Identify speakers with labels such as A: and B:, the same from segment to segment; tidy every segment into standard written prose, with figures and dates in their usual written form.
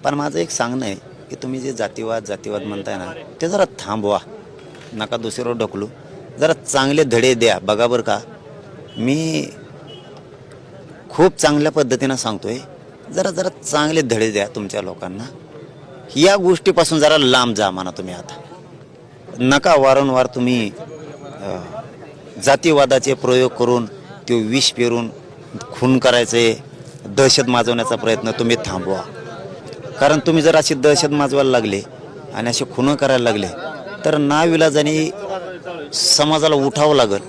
A: पण माझं एक सांगणं आहे की तुम्ही जे जातीवाद म्हणताय ना ते जरा थांबवा, नका दुसरीवर ढकलू, जरा चांगले धडे द्या. बघा बरं का, मी खूप चांगल्या पद्धतीनं सांगतोय, जरा जरा चांगले धडे द्या तुमच्या लोकांना. या गोष्टीपासून जरा लांब जा म्हणा तुम्ही. आता नका वारंवार तुम्ही जातीवादाचे प्रयोग करून ते विष पेरून खून करायचे, दहशत माजवण्याचा प्रयत्न तुम्ही थांबवा. कारण तुम्ही जर अशी दहशत माजवायला लागले आणि असे खून करायला लागले तर नाविलाजाने समाजाला उठावं लागेल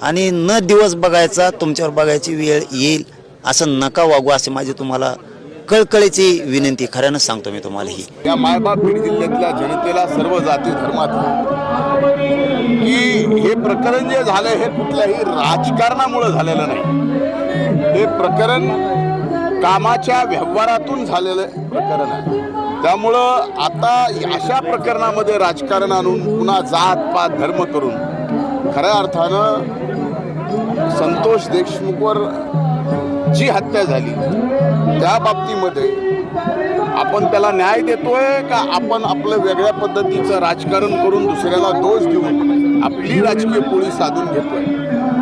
A: आणि न दिवस बघायचा तुमच्यावर बघायची वेळ येईल. असं नका वागू, असे माझी तुम्हाला कळकळीची विनंती खऱ्यानं सांगतो मी तुम्हाला. ही
B: या मायबाप बीड जिल्ह्यातल्या जनतेला, सर्व जाती धर्मातल्या, की हे प्रकरण जे झालं हे कुठल्याही राजकारणामुळे झालेलं नाही. हे प्रकरण कामाच्या व्यवहारातून झालेलं प्रकरण आहे. त्यामुळं आता अशा प्रकरणामध्ये राजकारण आणून पुन्हा जात पात धर्म करून खऱ्या अर्थानं संतोष देशमुखवर जी हत्या झाली त्या बाबतीमध्ये आपण त्याला न्याय देतोय का आपण आपलं वेगळ्या पद्धतीचं राजकारण करून दुसऱ्याला दोष देऊन आपली राजकीय पोळी साधून घेतोय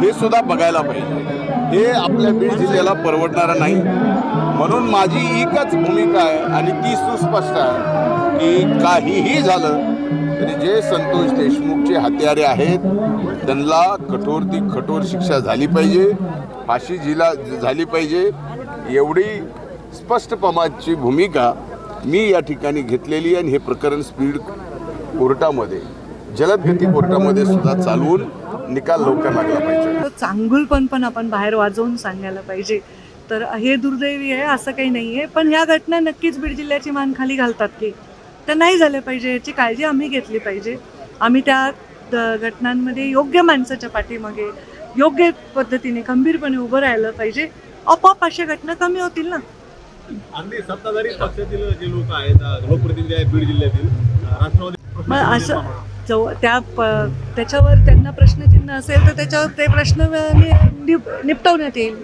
B: हे सुद्धा बघायला पाहिजे. हे आपल्या बीड जिल्ह्याला परवडणारं नाही. म्हणून माझी एकच भूमिका आहे आणि ती सुस्पष्ट आहे की काहीही झालं तरी जे संतोष देशमुखचे हत्यारे आहेत त्यांना कठोरती कठोर शिक्षा झाली पाहिजे, फाशी झाली पाहिजे. एवढी स्पष्टपणाची भूमिका मी या ठिकाणी घेतलेली आहे. आणि हे प्रकरण स्पीड कोर्टामध्ये, जलदगती कोर्टामध्ये सुद्धा चालवून निकाल लवकर लागला पाहिजे.
C: चांगुलपण पण आपण बाहेर वाजवून सांगायला पाहिजे. तर हे दुर्दैवी आहे असं काही नाही आहे, पण ह्या घटना नक्कीच बीड जिल्ह्याची मान खाली घालतात की त्या नाही झाल्या पाहिजे. याची काळजी आम्ही घेतली पाहिजे. आम्ही त्या घटनांमध्ये योग्य माणसाच्या पाठीमागे योग्य पद्धतीने खंबीरपणे उभं राहिलं पाहिजे. आपोआप अशा घटना कमी होतील ना.
D: अगदी सत्ताधारी पक्षातील जे लोक आहेत, लोकप्रतिनिधी आहेत बीड जिल्ह्यातील, राष्ट्रवादी,
C: मग असं त्याच्यावर त्यांना प्रश्नचिन्ह असेल तर त्याच्यावर ते प्रश्न निपटवण्यात येईल.